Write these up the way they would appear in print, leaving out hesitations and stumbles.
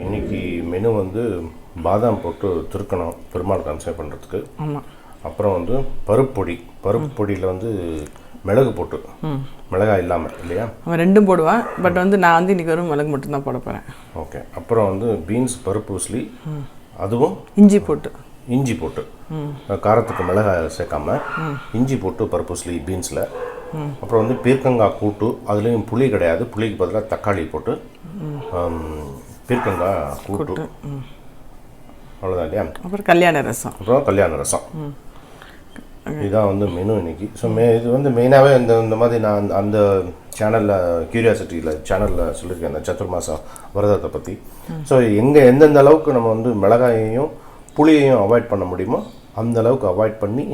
இன்னைக்கு மெனு வந்து பாதாம் போட்டு திருக்கணும் பெருமாள் கன்சை பண்ணுறதுக்கு. ஆமாம். அப்புறம் வந்து பருப்பு பொடியில் வந்து மிளகு போட்டு, மிளகாய் இல்லாமல் இல்லையா? அவன் ரெண்டும் போடுவான். பட் வந்து நான் வந்து இன்றைக்கி வெறும் மிளகு மட்டும்தான் போட போகிறேன். ஓகே. அப்புறம் வந்து பீன்ஸ் பருப்பு உசிலி, அதுவும் இஞ்சி போட்டு காரத்துக்கு மிளகாய் சேர்க்காம இஞ்சி போட்டு பருப்பு உசிலி பீன்ஸில். அப்புறம் வந்து பீர்க்கங்காய் கூட்டு, அதுலேயும் புளி கிடையாது, புளிக்கு பதிலாக தக்காளி போட்டு பீர்க்கங்காய் கூட்டு. அவ்வளோதான் இல்லையா? அப்புறம் கல்யாண ரசம். இதுதான் வந்து மெனு இன்னைக்கு. ஸோ இது வந்து மெயினாகவே இந்த மாதிரி நான் அந்த சேனலில் சேனலில் சொல்லியிருக்கேன் இந்த சத்துர்மாச விரதத்தை பற்றி. ஸோ எந்தெந்த அளவுக்கு நம்ம வந்து மிளகாயையும் புளியையும் அவாய்ட் பண்ண முடியுமோ அந்த அளவுக்கு அவாய்ட் பண்ணி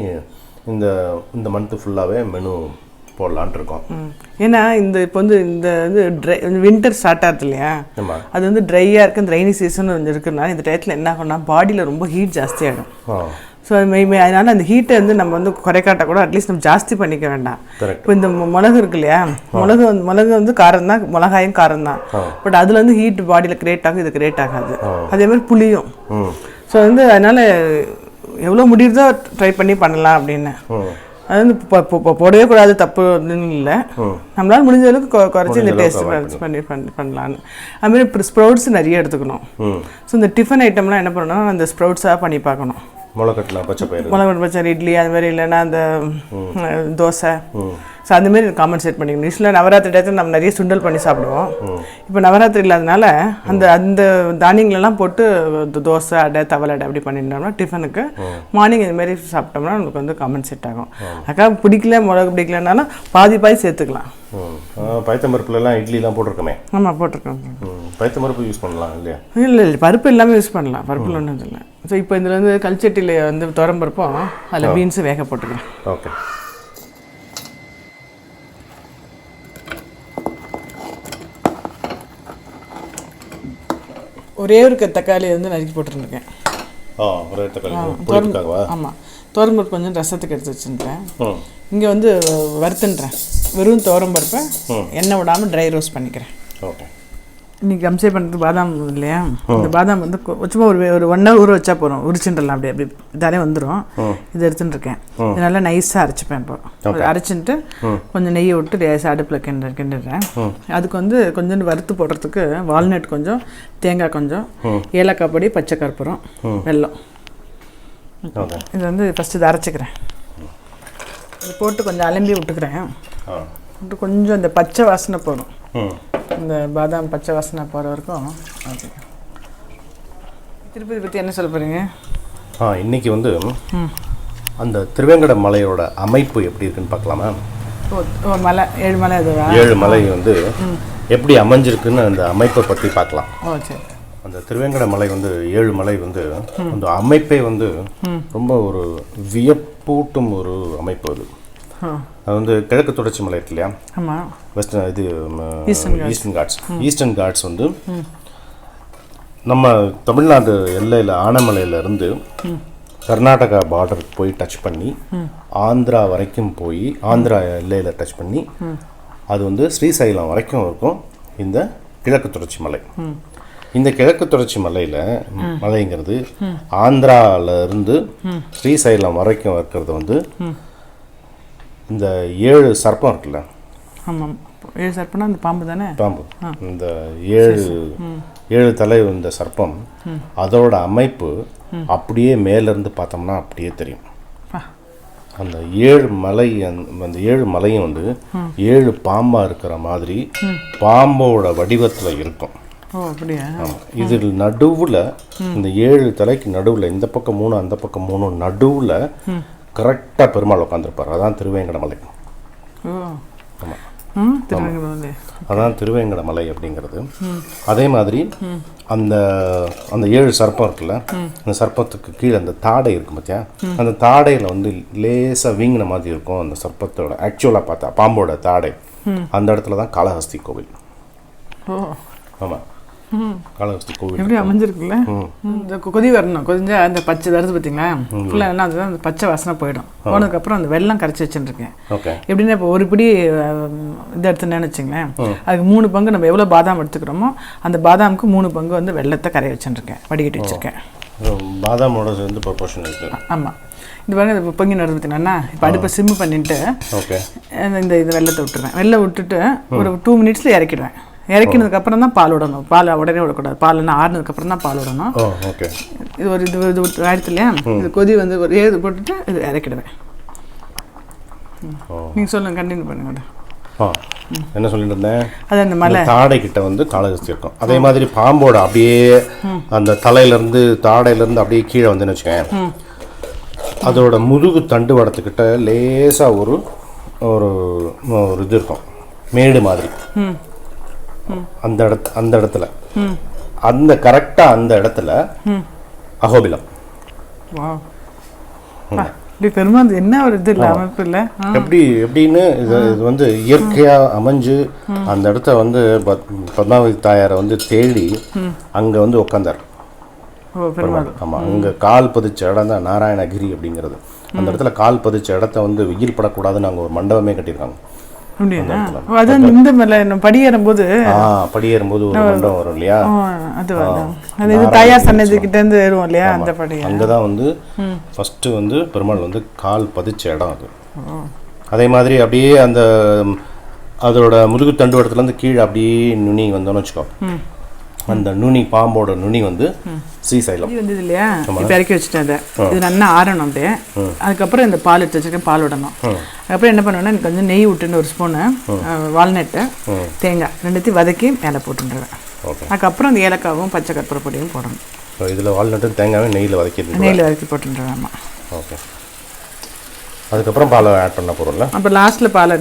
இந்த மந்த்து ஃபுல்லாகவே மெனு போடலான் இருக்கோம். ஏன்னா இப்போ வந்து இந்த ட்ரை வின்டர் ஸ்டார்ட் ஆகுது இல்லையா? அது வந்து ட்ரையாக இருக்குது. இந்த ரெய்னி சீசன் கொஞ்சம் இருக்குன்னா இந்த டயத்தில் என்ன ஆகும்னா பாடியில் ரொம்ப ஹீட் ஜாஸ்தியாகிடும். ஸோ அதனால் அந்த ஹீட்டை வந்து நம்ம வந்து குறைக்காட்ட கூட அட்லீஸ்ட் நம்ம ஜாஸ்தி பண்ணிக்க வேண்டாம். இப்போ இந்த மிளகு இருக்கு இல்லையா, மிளகு வந்து காரம் தான், மிளகாயும் காரம் தான். பட் அதில் வந்து ஹீட் பாடியில் கிரியேட் ஆகும், இது கிரியேட் ஆகாது. அதே மாதிரி புளியும். ஸோ வந்து அதனால் எவ்வளோ முடியுதோ ட்ரை பண்ணி பண்ணலாம் அப்படின்னு. அது வந்து போடவே கூடாது, தப்பு இல்லை. நம்மளால் முடிஞ்ச அளவுக்கு குறைச்சி இந்த டேஸ்ட் பண்ணலான்னு. அதுமாதிரி இப்போ ஸ்ப்ரவுட்ஸ் நிறைய எடுத்துக்கணும். ஸோ இந்த டிஃபன் ஐட்டம்லாம் என்ன பண்ணணும்னா அந்த ஸ்ப்ரவுட்ஸாக பண்ணி பார்க்கணும். முளைக்கட்டலாம், பச்சை இட்லி அது மாதிரி, இல்லைன்னா அந்த தோசை. ஸோ அந்தமாரி காம்பன்சேட் பண்ணிக்கணும். யூஸ்வலாக நவராத்திரி டயத்தில் நம்ம நிறைய சுண்டல் பண்ணி சாப்பிடுவோம். இப்போ நவராத்திரி இல்லாதனால அந்த தானியங்களெல்லாம் போட்டு தோசை அடை தவளை அடை அப்படி பண்ணிட்டோம்னா டிஃபனுக்கு மார்னிங் இதுமாரி சாப்பிட்டோம்னா நமக்கு வந்து காம்பன்சேட் ஆகும். அக்கா பிடிக்கல, மிளகு பிடிக்கலனாலும் பாதி சேர்த்துக்கலாம். பயத்தம்பருப்புலாம் இட்லிலாம் போட்டிருக்கோமே. ஆமாம், போட்டிருக்கோம். பயத்தம்பருப்பு யூஸ் பண்ணலாம் இல்லையா? இல்லை, பருப்பு எல்லாமே யூஸ் பண்ணலாம், பருப்பில் ஒன்றும் இல்லை. ஸோ இப்போ இதில் வந்து கல்ச்சட்டியில் வந்து துவரம்பருப்பும் அதில் பீன்ஸும் வேக போட்டுக்கலாம். ஓகே. ஒரே ஒரு தக்காளி வந்து நறுக்கி போட்டுருக்கேன். ஒரே தக்காளி. ஆமாம், துவரம்பருப்பு கொஞ்சம் ரசத்துக்கு எடுத்து வச்சுருக்கேன். இங்கே வந்து வறுத்துன்றேன். வெறும் துவரம்பருப்பை எண்ணெய் விடாமல் ட்ரை ரோஸ்ட் பண்ணிக்கிறேன். ஓகே. இன்றைக்கி கம்சை பண்ணுறது பாதாம் இல்லையா? இந்த பாதாம் வந்து சும்மா ஒரு 1 hour ஊற வச்சா போகிறோம், உரிச்சுட்டுலாம் அப்படி இதாலே வந்துடும். இது எடுத்துகிட்டு இருக்கேன். இது நல்லா நைஸாக அரைச்சிப்பேன். இப்போ அரைச்சிட்டு கொஞ்சம் நெய்யை விட்டு லேசாக அடுப்பில் கிண்டுறேன். அதுக்கு வந்து கொஞ்சம் வறுத்து போடுறதுக்கு வால்நட் கொஞ்சம், தேங்காய் கொஞ்சம், ஏலக்காய் பொடி, பச்சை கற்பூரம், வெல்லம். இது வந்து ஃபஸ்ட்டு இதை அரைச்சிக்கிறேன். இது போட்டு கொஞ்சம் அலம்பி விட்டுக்கிறேன். கொஞ்சம் இந்த பச்சை வாசனை போடும். இந்த பாதாம் பச்சை வாசனை போகிற வரைக்கும். திருப்பதி பற்றி என்ன சொல்ல போகிறீங்க? இன்றைக்கி வந்து அந்த திருவேங்கட மலையோட அமைப்பு எப்படி இருக்குன்னு பார்க்கலாமா? மலை 7 மலை, அது 7 மலை வந்து எப்படி அமைஞ்சிருக்குன்னு அந்த அமைப்பை பற்றி பார்க்கலாம். சரி. அந்த திருவேங்கட மலை வந்து 7 மலை வந்து அந்த அமைப்பே வந்து ரொம்ப ஒரு வியப்பூட்டும் ஒரு அமைப்பு. அது வந்து கிழக்கு தொடர்ச்சி மலை இருக்கு இல்லையா? ஆமாம். வெஸ்டர்ன் இது ஈஸ்டர்ன் காட்ஸ் வந்து நம்ம தமிழ்நாடு எல்லையில் ஆனமலையிலேருந்து கர்நாடகா பார்டருக்கு போய் டச் பண்ணி ஆந்திரா வரைக்கும் போய் ஆந்திரா எல்லையில் டச் பண்ணி அது வந்து ஸ்ரீசைலம் வரைக்கும் இருக்கும் இந்த கிழக்கு தொடர்ச்சி மலை. இந்த கிழக்கு தொடர்ச்சி மலைங்கிறது ஆந்திராவிலேருந்து ஸ்ரீசைலம் வரைக்கும் இருக்கிறது வந்து இந்த 7 சர்ப்பம் இருக்குல்ல? ஆமாம், 7 சர்ப்பம்னா அந்த பாம்பு தானே? பாம்பு. இந்த 7 தலை இந்த சர்ப்பம், அதோட அமைப்பு அப்படியே மேலேருந்து பார்த்தோம்னா அப்படியே தெரியும். அந்த 7 மலை, அந்த 7 மலையும் வந்து 7 பாம்பாக இருக்கிற மாதிரி பாம்போட வடிவத்தில் இருக்கும். இதில் நடுவில் இந்த 7 தலைக்கு நடுவில் இந்த பக்கம் 3 அந்த பக்கம் 3 நடுவில் கரெக்டாக பெருமாள் உட்காந்துருப்பார். அதான் திருவேங்கட மலை. ஆமாம், அதான் திருவேங்கட மலை அப்படிங்கிறது. அதே மாதிரி அந்த 7 சர்ப்பம் இருக்குல்ல, அந்த சர்ப்பத்துக்கு கீழே அந்த தாடை இருக்கும் பார்த்தியா? அந்த தாடையில் வந்து லேசாக வீங்கின மாதிரி இருக்கும் அந்த சர்ப்பத்தோட ஆக்சுவலாக பார்த்தா பாம்போட தாடை. அந்த இடத்துல தான் காளஹஸ்தி கோவில். ஆமாம். காளஹஸ்தி கோவில் எப்படி அமைஞ்சிருக்குல்ல. இந்த கொதி வரணும், கொதிஞ்சா அந்த பச்சை வருது பார்த்தீங்களா, ஃபுல்லாக என்ன அதுதான் அந்த பச்சை வாசனை போயிடும். போனதுக்கப்புறம் அந்த வெல்லம் கரைச்சி வச்சுருக்கேன். எப்படின்னா இப்போ ஒரு பிடி இது எடுத்துனேன்னு வச்சுங்களேன், அதுக்கு 3 பங்கு நம்ம எவ்வளோ பாதாம் எடுத்துக்கிறோமோ அந்த பாதாமுக்கு 3 பங்கு வந்து வெள்ளத்தை கரைய வச்சுருக்கேன், வடிகட்டி வச்சுருக்கேன். பாதாமோட சேர்ந்து ப்ரொபோர்ஷன் இருக்குது. ஆமாம். இது பாருங்க, இப்போ பொங்கி நடந்து பார்த்தீங்கன்னா இப்போ அடுப்பை சிம்மு பண்ணிட்டு இந்த இது வெள்ளத்தை விட்டுருவேன். வெள்ளம் விட்டுட்டு ஒரு 2 மினிட்ஸில் இறக்கிடுவேன். இறக்கினதுக்கப்புறம் தான் பால் விடணும். பால் உடனே விடக்கூடாது. பால்னா ஆறுனதுக்கப்புறம் தான் பால் விடணும். இது ஒரு இது ஆயிடுத்து இல்லையா, இது கொதி வந்து ஒரு ஏது போட்டுட்டு இது இறக்கிடுவேன். நீங்கள் சொல்லுங்கள், கண்டினியூ பண்ணுங்க. என்ன சொல்லிட்டு இருந்தேன், அது அந்த மலை தாடை கிட்ட வந்து காளஹஸ்தி இருக்கும். அதே மாதிரி பாம்போட அப்படியே அந்த தலையிலேருந்து தாடையிலேருந்து அப்படியே கீழே வந்துன்னு வச்சுக்கேன், அதோட முதுகு தண்டு வடத்துக்கிட்ட லேசாக ஒரு ஒரு இது இருக்கும், மேடு மாதிரி. அந்த இடத்துல அந்த கரெக்டாக அந்த இடத்துல அகோபிலம். பெருமாள் என்ன ஒரு இது இல்லை, அமைப்பு இல்லை. எப்படின்னு இது வந்து இயற்கையாக அமைஞ்சு அந்த இடத்த வந்து பத்மாவதி தாயாரை வந்து தேடி அங்கே வந்து உட்காந்தார். ஆமாம், அங்கே கால் பதிச்ச இடம் தான் நாராயணகிரி அப்படிங்கிறது. அந்த இடத்துல கால் பதிச்ச இடத்த வந்து வெயில் படக்கூடாதுன்னு அங்கே ஒரு மண்டபமே கட்டியிருக்காங்க. அதான் இந்த மேலே படியேறும்போது ஒரு மண்டபம் வரும் இல்லையா, அது தயார் சன்னதிக்கிட்டேருந்து ஏறுவோம் இல்லையா, அந்த படி அங்கே தான் வந்து ஃபஸ்ட்டு வந்து பெருமாள் வந்து கால் பதிச்ச இடம் அது. அதே மாதிரி அப்படியே அந்த அதோட முதுகு தண்டு இடத்துலேருந்து கீழே அப்படியே நுனி வந்தோன்னு வச்சுக்கோ, அந்த நுனி பாம்போட நுனி வந்து ஸ்ரீசைலம் வந்தது இல்லையா. இப்போ இறக்கி வச்சுட்டேன். அதை இது நல்லா ஆறணும் அப்படியே. அதுக்கப்புறம் இந்த பால் எடுத்து வச்சுருக்கேன், பால் விடணும். அதுக்கப்புறம் என்ன பண்ணுவேன்னா, எனக்கு கொஞ்சம் நெய் விட்டுன்னு ஒரு ஸ்பூனு வால்நட்டு தேங்காய் ரெண்டுத்தையும் வதக்கி மேலே போட்டுருவேன். அதுக்கப்புறம் அந்த ஏலக்காவும் பச்சை கற்பூர பொடியும் போடணும். இதில் வால்நட்டு தேங்காயும் நெய்யில் வதக்கி போட்டுருவேன். ஆமாம். ஓகே. அதுக்கப்புறம் பாலை ஆட் பண்ண போகிறோம்ல, அப்புறம் லாஸ்ட்டில் பாலை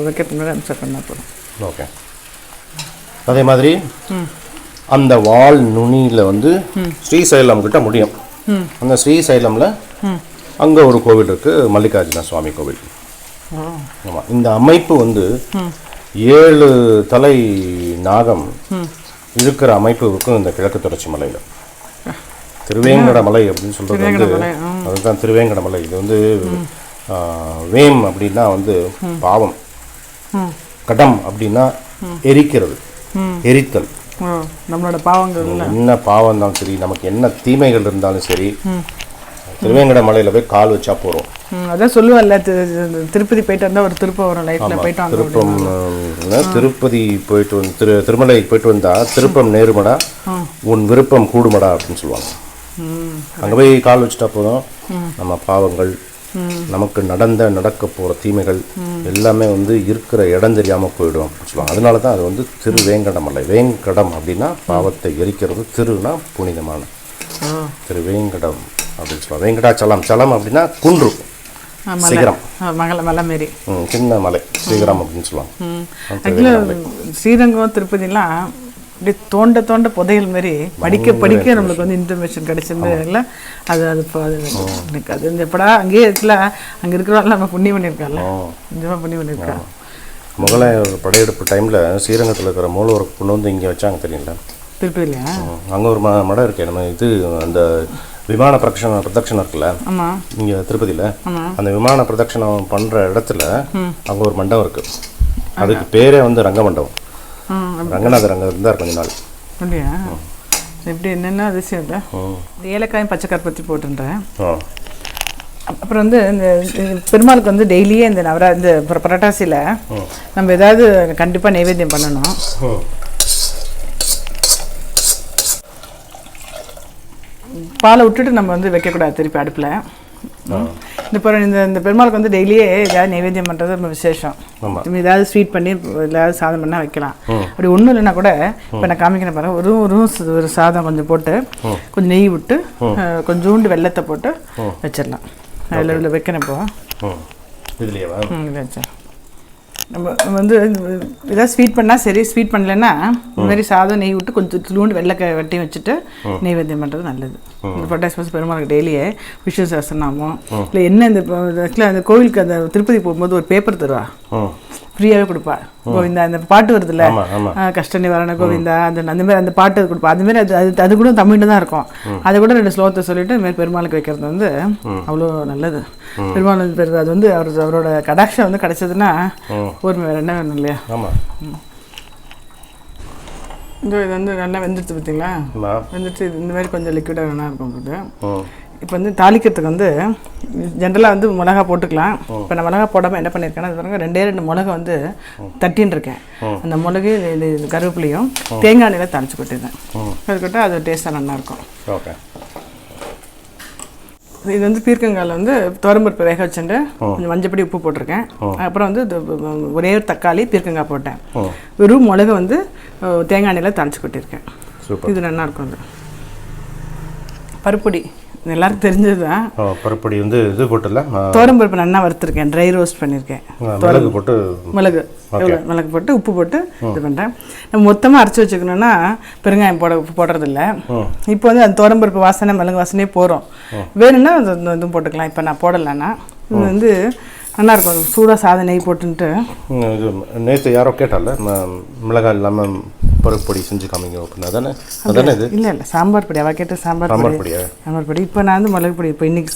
வைக்கிறதுக்கு அம்சம் பண்ண போகிறோம். ஓகே. அதே மாதிரி அந்த வால் நுனியில் வந்து ஸ்ரீசைலம் கிட்ட முடியும். அந்த ஸ்ரீசைலமில் அங்கே ஒரு கோவில் இருக்குது, மல்லிகார்ஜுன சுவாமி கோவில். ஆமாம், இந்த அமைப்பு வந்து 7 தலை நாகம் இருக்கிற அமைப்பு இருக்கும் இந்த கிழக்கு தொடர்ச்சி மலையில். திருவேங்கட மலை அப்படின்னு சொல்கிறது வந்து அதுதான் திருவேங்கட மலை. இது வந்து வேம் அப்படின்னா வந்து பாவம், கடம் அப்படின்னா எரிக்கிறது, எரித்தல். நம்மளோட பாவங்கள் என்ன பாவம் இருந்தாலும் சரி, நமக்கு என்ன தீமைகள் இருந்தாலும் சரி, திருவேங்கட மலையில் போய் கால் வச்சா போகிறோம். அதான் சொல்லுவாங்கல்ல, திருப்பதி போயிட்டு வந்தால் ஒரு திருப்பம் வரும் லைஃப்பில். போயிட்டு திருப்பம் திருப்பதி போயிட்டு வந்து திருமலைக்கு போயிட்டு வந்தால் திருப்பம் நேருமடா, உன் விருப்பம் கூடுமடா அப்படின்னு சொல்லுவாங்க. அங்கே போய் கால் வச்சுட்டா போதும், நம்ம பாவங்கள், நமக்கு நடக்க போகிற தீமைகள் எல்லாமே வந்து இருக்கிற இடம் தெரியாமல் போயிடும் அப்படின்னு சொல்லுவாங்க. அதனால தான் அது வந்து திருவேங்கடமலை. வேங்கடம் அப்படின்னா பாவத்தை எரிக்கிறது, திருனா புனிதமான, திருவேங்கடம் அப்படின்னு சொல்லுவாங்க. வேங்கடாச்சலம், சலம் அப்படின்னா குன்று, சிகரம், மலை மாரி சின்ன மலை, சிகரம் அப்படின்னு சொல்லுவாங்க. ஸ்ரீரங்கம் திருப்பதிலாம் அப்படியே தோண்ட புதையல் மாரி படிக்க நம்மளுக்கு வந்து இன்ஃபர்மேஷன் கிடைச்சிருந்ததுல அது எனக்கு அது இந்த எப்படா அங்கேயே இருக்குல்ல, அங்கே இருக்கிறவங்க நம்ம புண்ணியம் பண்ணியிருக்காங்கல்ல, நிஜமாக புண்ணியம் பண்ணியிருக்காங்க. முகலாய படையெடுப்பு டைமில் ஸ்ரீரங்கத்தில் இருக்கிற மூலவருக்கு கொண்டு வந்து இங்கே வச்சாங்க தெரியுங்களா, திருப்பதி இல்லையா. அங்கே ஒரு மடம் இருக்கே, நம்ம இது அந்த விமான பிரதட்சணம் இருக்குல்ல இங்கே திருப்பதியில், அந்த விமான பிரதட்சணம் பண்ணுற இடத்துல அங்கே ஒரு மண்டபம் இருக்குது. அதுக்கு பேரே வந்து ரங்க மண்டபம். ரங்கநாதர் அங்கே இருந்தார் கொஞ்ச நாள். அப்படியா? எப்படி என்னென்ன அதிசயம் இல்லை. இந்த ஏலக்காயும் பச்சை கற்பூரத்தையும் போட்டுன்றேன். அப்புறம் வந்து இந்த பெருமாளுக்கு வந்து டெய்லியே இந்த புரட்டாசியில் நம்ம ஏதாவது கண்டிப்பாக நைவேத்தியம் பண்ணணும். பாலை விட்டுட்டு நம்ம வந்து வைக்கக்கூடாது திருப்பி அடுப்பில். இந்த பெருமாளுக்கு வந்து டெய்லியே ஏதாவது நைவேத்தியம் பண்ணுறது ரொம்ப விசேஷம். ஏதாவது ஸ்வீட் பண்ணி ஏதாவது சாதம் பண்ணால் வைக்கலாம். அப்படி ஒன்றும் இல்லைன்னா கூட இப்போ நான் காமிக்கிறேன் பாருங்க, ஒரு சாதம் கொஞ்சம் போட்டு கொஞ்சம் நெய் விட்டு கொஞ்சோண்டு வெள்ளத்தை போட்டு வச்சிடலாம். அதில் வைக்கிறேன் இப்போ. இதுலேயே வச்சேன். நம்ம வந்து ஏதாவது ஸ்வீட் பண்ணால் சரி, ஸ்வீட் பண்ணலைன்னா இந்த மாதிரி சாதம் நெய் விட்டு கொஞ்சம் துளூண்டு வெள்ளைக்காய் வெட்டி வச்சுட்டு நெய்வேத்தியம் பண்ணுறது நல்லது. இந்த புரட்டாசி மாதம் பெருமாளுக்கு டெய்லியே விஷ்ணு சஹஸ்ரநாமம் இல்லை என்ன இந்த ஆக்சுவலாக அந்த கோவிலுக்கு அந்த திருப்பதி போகும்போது ஒரு பேப்பர் தருவா, ஃப்ரீயாகவே கொடுப்பா. கோவிந்தா அந்த பாட்டு வருதுல்ல, கஷ்ட நிவாரண கோவிந்தா, அந்த மாதிரி அந்த பாட்டு கொடுப்பா. அதுமாரி அது கூட தமிழில் தான் இருக்கும். அதை கூட 2 ஸ்லோகத்தை சொல்லிட்டு இந்த மாதிரி பெருமாளுக்கு வைக்கிறது வந்து அவ்வளோ நல்லது. பெருமாள் அது வந்து அவரோட கடாட்சம் வந்து கிடைச்சதுன்னா ஒரு வேறு என்ன வேணும் இல்லையா? இது வந்து நல்லா வெந்துடுச்சு பார்த்தீங்களா? வெந்துட்டு இந்த மாதிரி கொஞ்சம் லிக்விடாக வேணா இருக்கும் போது. இப்போ வந்து தாளிக்கிறதுக்கு வந்து ஜென்ரலாக வந்து மிளகா போட்டுக்கலாம். இப்போ நான் மிளகா போடாமல் என்ன பண்ணியிருக்கேன்னா, அது பாருங்க 2 மிளகா வந்து தட்டின்னு இருக்கேன். அந்த மிளகு இது கருவேப்பிலையும் தேங்காய் எண்ணெயில் தாளிச்சு கொட்டிடுறேன். அதுக்கிட்ட அது டேஸ்ட்டாக நல்லாயிருக்கும். ஓகே. இது வந்து பீர்க்கங்காயில் வந்து துவரம்பருப்பு வேக வச்சுட்டு கொஞ்சம் மஞ்சப்பொடி உப்பு போட்டிருக்கேன். அப்புறம் வந்து ஒரே ஒரு தக்காளி பீர்க்கங்காய் போட்டேன். வெறும் மிளகு வந்து தேங்காய் எண்ணெயில் தாளிச்சு கொட்டியிருக்கேன். இது நல்லாயிருக்கும். அது பருப்பொடி எல்லாருக்கும் தெரிஞ்சது தான். பருப்பொடி வந்து இது போட்டுல துவரம்பருப்பு நல்லா வறுத்துருக்கேன், ட்ரை ரோஸ்ட் பண்ணியிருக்கேன். மிளகு போட்டு மிளகு போட்டு உப்பு போட்டு இது பண்ணுறேன். நம்ம மொத்தமாக அரைச்சி வச்சுக்கணுன்னா பெருங்காயம் போடுறதில்ல. இப்போ வந்து அந்த துவரம்பருப்பு வாசனை மிளகு வாசனையே போகிறோம். வேணும்னா இதுவும் போட்டுக்கலாம். இப்போ நான் போடலைன்னா இது வந்து நல்லாயிருக்கும். சூடாக சாதம் நெய் போட்டுன்ட்டு. இது நேற்று யாரோ கேட்டால மிளகாய் இல்லாமல் பருப்பு பொடி செஞ்சு காமிங்க அப்படின்னா தானே? அதானே இது? இல்லை சாம்பார் பொடி. அவள் கேட்டு சாம்பார் பொடியா? சாம்பார் பொடி. இப்போ நான் வந்து மிளகு பொடி இப்போ இன்னைக்கு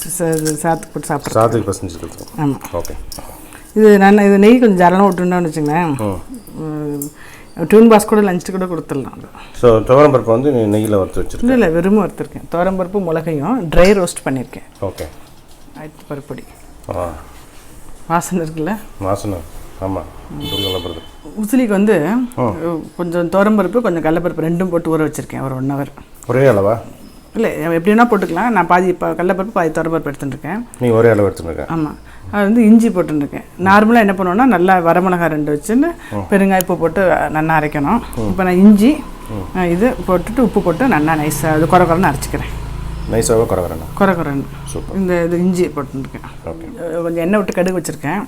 சாத்துக்கு போட்டு சாப்பிட்றேன். சாத்துக்கு இப்போ செஞ்சு கொடுத்தேன். ஆமாம். ஓகே. இது நெய் கொஞ்சம் ஜாலமாக விட்டுருந்தோன்னு வச்சுங்களேன், டியூன் பாஸ் கூட லஞ்சுக்கு கூட கொடுத்துடலாம். ஸோ துவரம்பருப்பு வந்து நெய்யில் வறுத்து வச்சுருக்கேன். இல்லை வெறும் வறுத்துருக்கேன். துவரம்பருப்பு மிளகையும் ட்ரை ரோஸ்ட் பண்ணியிருக்கேன். ஓகே. ஆயிடுச்சு பருப்பொடி. வாசனை இருக்குல்ல? வாசனை. ஆமாம். உசிலிக்கு வந்து கொஞ்சம் துவரம்பருப்பு கொஞ்சம் கடலப்பருப்பு 2 போட்டு ஊற வச்சுருக்கேன் ஒரு 1 hour. ஒரே அளவா? இல்லை எப்படி வேணால் போட்டுக்கலாம். நான் பாதி கடலப்பருப்பு பாதி துவரம்பருப்பு எடுத்துட்டுருக்கேன். நீ ஒரே அளவு எடுத்துருக்கேன்? ஆமாம். அது வந்து இஞ்சி போட்டுருக்கேன். நார்மலாக என்ன பண்ணுவோன்னா நல்லா வரமிளகா 2 வச்சுன்னு பெருங்காயப்பு போட்டு நல்லா அரைக்கணும். இப்போ நான் இஞ்சி இது போட்டுட்டு உப்பு போட்டு நல்லா நைஸாக அது குறைன்னு அரைச்சிக்கிறேன். நைஸாக குறைன்னு இந்த இது இஞ்சி போட்டுருக்கேன். கொஞ்சம் எண்ணெய் விட்டு கடுகு வச்சுருக்கேன்.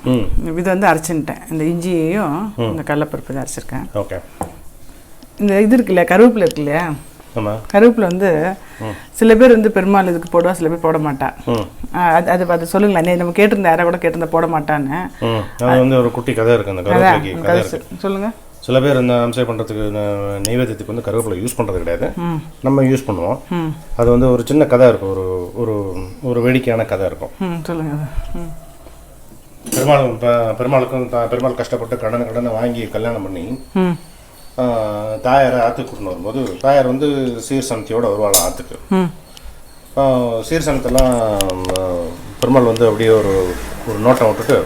இது வந்து அரைச்சின்ட்டேன். இந்த இஞ்சியையும் இந்த கடலப்பருப்பு இதை அரைச்சிருக்கேன். ஓகே. இந்த இது இருக்குல்ல, கருவேப்பிலை இருக்கு இல்லையா? கருவேப்பிலை வந்து சில பேர் வந்து பெருமாள் இதுக்கு போடுவா, சில பேர் போட மாட்டா. அது சொல்லுங்களேன். நம்ம கேட்டிருந்தேன், யாரை கூட கேட்டிருந்தா போட மாட்டான்னு. அது வந்து ஒரு குட்டி கதை இருக்கு. அந்த கருவேப்பிலைக்கு சொல்லுங்க. சில பேர் இந்த அம்சம் பண்ணுறதுக்கு நெய்வேத்தியத்துக்கு வந்து கருவேப்பிலை யூஸ் பண்ணுறது கிடையாது. நம்ம யூஸ் பண்ணுவோம். அது வந்து ஒரு சின்ன கதை இருக்கும். ஒரு ஒரு வேடிக்கையான கதை இருக்கும். சொல்லுங்க. பெருமாள் கஷ்டப்பட்டு கடனை வாங்கி கல்யாணம் பண்ணி தாயாரை ஆற்றுக்கு கூட்டின்னு வரும்போது தாயார் வந்து சீர்சனத்தையோடு வருவாள் ஆற்றுக்கு. சீர்சனத்தெல்லாம் பெருமாள் வந்து அப்படியே ஒரு நோட்டம் விட்டுட்டு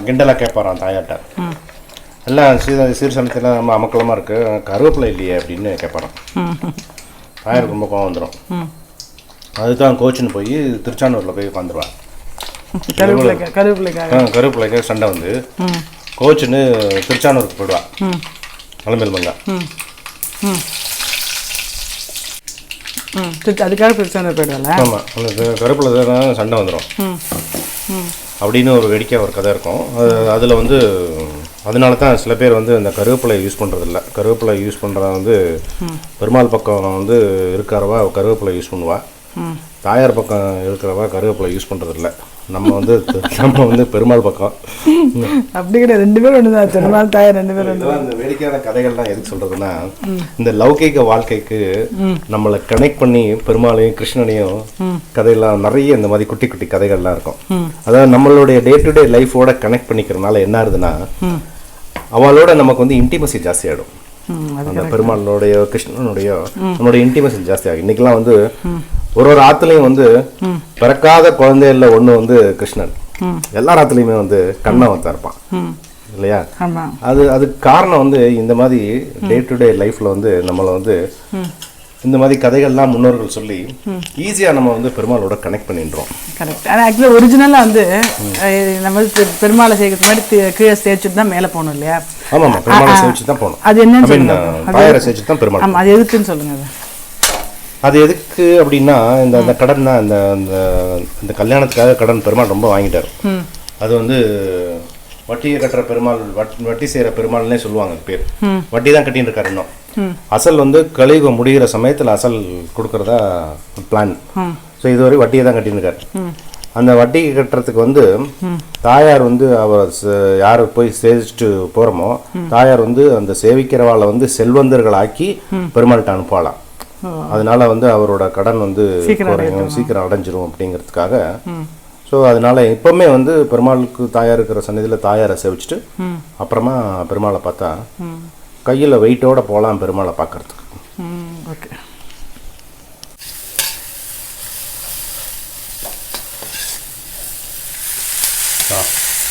கிண்டலாக கேட்பாரான் தாயார்கிட்ட. எல்லாம் சீர்சனத்தில் நம்ம அமக்கலமாக இருக்குது, கருவேப்பிலை இல்லையே அப்படின்னு கேட்பாரான். தாயாருக்கு ரொம்ப கோவம் வந்துடும். அதுதான் கோச்சின்னு போய் திருச்சானூரில் போய் உட்காந்துருவான். கருவேப்பிலைக்காக சண்டை வந்து கோச்சுன்னு திருச்சானூருக்கு போயிடுவான். அலமேல் மங்கா அதுக்காக திருச்சானூர் போயிடுவாள். ஆமாம். அந்த கருப்பில் தான் சண்டை வந்துடும் அப்படின்னு ஒரு வேடிக்கை ஒரு கதை இருக்கும். அதில் வந்து அதனால தான் சில பேர் வந்து அந்த கருவேப்பிலை யூஸ் பண்ணுறதில்ல. கருவேப்பிலை யூஸ் பண்ணுறத வந்து பெருமாள் பக்கம் வந்து இருக்கிறவா கருவேப்பிலை யூஸ் பண்ணுவா, தாயார் பக்கம் இருக்கிறவா கருவேப்பிலை யூஸ் பண்ணுறதில்ல. நம்ம வந்து பெருமாள் பக்கம் அப்படி கிடையாது. 2 பேரும் ஒன்று தான். பெருமாள் தாயார் 2 பேரும். இந்த வேடிக்கையான கதைகள்லாம் எதுக்கு சொல்கிறதுன்னா, இந்த லௌகிக வாழ்க்கைக்கு நம்மளை கனெக்ட் பண்ணி பெருமாளையும் கிருஷ்ணனையும் கதையெல்லாம் நிறைய இந்த மாதிரி குட்டி குட்டி கதைகள்லாம் இருக்கும். அதாவது நம்மளுடைய டே டு டே லைஃபோட கனெக்ட் பண்ணிக்கிறதுனால என்ன ஆகுதுன்னா, அவளோட நமக்கு வந்து இன்டிமசி ஜாஸ்தி ஆகிடும். அந்த பெருமாளுடைய கிருஷ்ணனுடைய நம்மளுடைய இன்டிமசி ஜாஸ்தி ஆகும். இன்னைக்கெல்லாம் வந்து ஒரு ஆத்துலையும் வந்து பிறக்காத குழந்தைல ஒன்று வந்து கிருஷ்ணன். எல்லா ஆத்துலையுமே வந்து கண்ணவன் தான் இருப்பான் இல்லையா? அதுக்கு காரணம் வந்து இந்த மாதிரி டே டு டே லைஃப்ல வந்து நம்மளை வந்து இந்த மாதிரி கதைகள்லாம் முன்னோர்கள் சொல்லி ஈஸியாக நம்ம வந்து பெருமாளோட கனெக்ட் பண்ணிடுறோம். கரெக்ட். ஆனால் ஆக்சுவலாக ஒரிஜினலாக வந்து நம்ம பெருமாளை சேர்க்கறது மாதிரி கீழே சேர்த்துட்டு தான் மேலே போகணும் இல்லையா? ஆமாம், பெருமாளை சேர்த்து தான் போகணும். அது என்னன்னு தாயாரை சேர்த்து தான் பெருமாள். ஆமாம், அது எதுக்குன்னு சொல்லுங்க. அது எதுக்கு அப்படின்னா, இந்த கடன் தான் இந்த கல்யாணத்துக்காக கடன் பெருமாள் ரொம்ப வாங்கிட்டார். அது வந்து வட்டியை கட்டுற பெருமாள் வட்டி செய்கிற பெருமாள்னே சொல்லுவாங்க பேர். வட்டி தான் கட்டின்னு இருக்காரு இன்னும். அசல் வந்து கலியுகம் முடிகிற சமயத்தில் அசல் கொடுக்கறதா பிளான். ஸோ இதுவரை வட்டியை தான் கட்டின்னு இருக்காரு. அந்த வட்டி கட்டுறதுக்கு வந்து தாயார் வந்து அவர் யார் போய் சேவிச்சுட்டு போகிறோமோ தாயார் வந்து அந்த சேவிக்கிறவாளை வந்து செல்வந்தர்கள் ஆக்கி பெருமாள்கிட்ட அனுப்பலாம். அதனால வந்து அவரோட கடன் வந்து சீக்கிரம் அடைஞ்சிரும் அப்படிங்கிறதுக்காக. ஸோ அதனால எப்பவுமே வந்து பெருமாளுக்கு தாயார் இருக்கிற சன்னதியில் தாயாரை சேவிச்சுட்டு அப்புறமா பெருமாளை பார்த்தா கையில் வெயிட்டோட போகலாம் பெருமாளை பார்க்கறதுக்கு. ஓகே.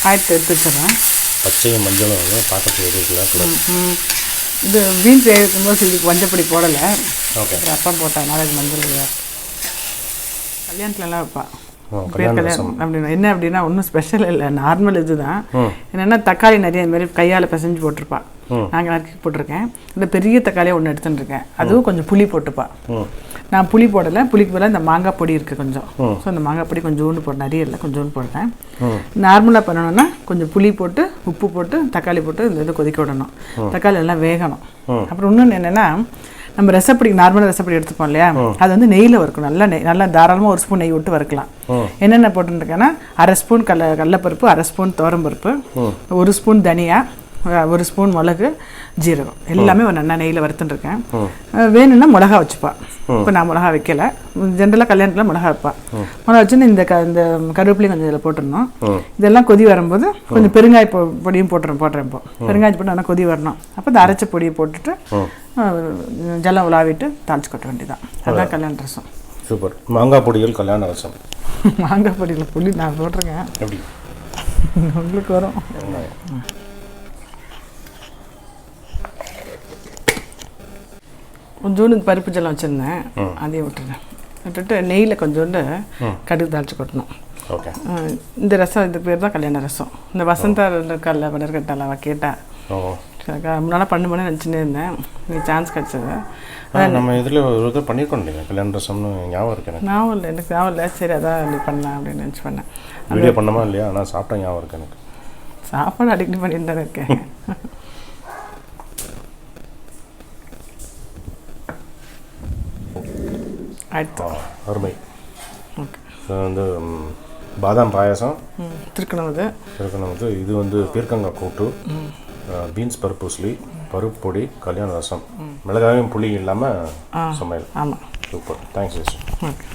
ஆயிரத்தி எடுத்து வச்சிடறேன். பச்சையும் மஞ்சளும் பார்க்கறதுக்கு இருக்குல்ல. இது பீன்ஸ் வேகும்போது இதுக்கு மஞ்சப்பொடி போடலை. ஓகே. ரசம் போட்டதுனால இது மஞ்சள் கல்யாணத்துலலாம் வைப்பா. கல்யாணம் அப்படின்னா என்ன அப்படின்னா ஒன்றும் ஸ்பெஷல் இல்லை, நார்மல் இதுதான். என்னென்னா தக்காளி நிறைய இந்த மாதிரி கையால் பிசைஞ்சு போட்டிருப்பா. நாங்கள் நறுக்கி போட்டிருக்கேன். இந்த பெரிய தக்காளியாக ஒன்று எடுத்துட்டுருக்கேன். அதுவும் கொஞ்சம் புளி போட்டுப்பா. நான் புளி போடலை, புளிக்கு பதிலாக இந்த மாங்காய் பொடி இருக்குது கொஞ்சம். ஸோ அந்த மாங்காய் பொடி கொஞ்சோண்டு போட்டு, நிறைய இல்லை கொஞ்சோண்டு போடுறேன். நார்மலாக பண்ணணும்னா கொஞ்சம் புளி போட்டு உப்பு போட்டு தக்காளி போட்டு இந்த இது கொதிக்க விடணும். தக்காளி எல்லாம் வேகணும். அப்புறம் இன்னொன்று என்னென்னா நம்ம ரசப்பொடி நார்மலாக ரசப்பொடி எடுத்துப்போம் இல்லையா, அது வந்து நெய்யில் வறுக்கணும். நல்லா தாராளமாக ஒரு ஸ்பூன் நெய் விட்டு வறுக்கலாம். என்னென்ன போட்டுருக்கேன்னா அரை ஸ்பூன் கடலைப்பருப்பு, அரை ஸ்பூன் துவரம்பருப்பு, ஒரு ஸ்பூன் தனியா, ஒரு ஸ்பூன் மிளகு, ஜீரகம் எல்லாமே ஒரு நல்லா நெய்யில் வறுத்துட்டுருக்கேன். வேணும்னா மிளகா வச்சுப்பா. இப்போ நான் மிளகா வைக்கல, ஜென்ரலாக கல்யாணத்தில் மிளகா வைப்பா. மிளகா வச்சுன்னு இந்த கருவேப்பிலையும் கொஞ்சம் இதில் போட்டுடணும். இதெல்லாம் கொதி வரும்போது கொஞ்சம் பெருங்காய பொடியும் போட்டுறேன் இப்போ பெருங்காயத்து போட்டு நல்லா கொதி வரணும். அப்போ இந்த அரைச்ச பொடியை போட்டுட்டு ஜலம் உலாவிட்டு தாளிச்சு கொட்ட வேண்டியதான். அதுதான் கல்யாண ரசம். சூப்பர். மாங்காய் பொடிகள் கல்யாண ரசம். மாங்காய் பொடியில் புளி நான் போட்டிருக்கேன். எப்படி உங்களுக்கு வரும். கொஞ்சோண்டு பருப்பு ஜலம் வச்சுருந்தேன், அதையும் விட்டுட்டு நெய்யில் கொஞ்சோண்டு கடுகு தாளிச்சு கொட்டணும். ஓகே. இந்த ரசம் இதுக்கு பேர் தான் கல்யாண ரசம். இந்த வசந்தா இருக்கால படர்கட்டால அவள் கேட்டா முன்னால் பண்ணு நினச்சினே இருந்தேன். நீ சான்ஸ் கிடச்சது. நம்ம இதில் ஒரு இதை பண்ணியிருக்கோம் இல்லையா கல்யாண ரசம்னு ஞாபகம் இருக்கு. ஞாபகம் இல்லை, எனக்கு ஞாபகம் இல்லை. சரி அதான் நீ பண்ணலாம் அப்படின்னு நினச்சி பண்ணேன். வீடியோ பண்ணமா இல்லையா, ஆனால் சாப்பிட்டா ஞாபகம் இருக்கு எனக்கு. சாப்பாடு அடிக்கடி பண்ணிட்டு தான் இருக்கேன். அருமை. ஓகே. வந்து பாதாம் பாயாசம் திருக்கணம் இது வந்து பீர்க்கங்காய் கூட்டு, பீன்ஸ் பருப்பு உசிலி, பருப்பு பொடி, கல்யாண ரசம், மிளகாயும் புளி இல்லாமல் சமையல். ஆமாம். சூப்பர். தேங்க்ஸ். ஓகே.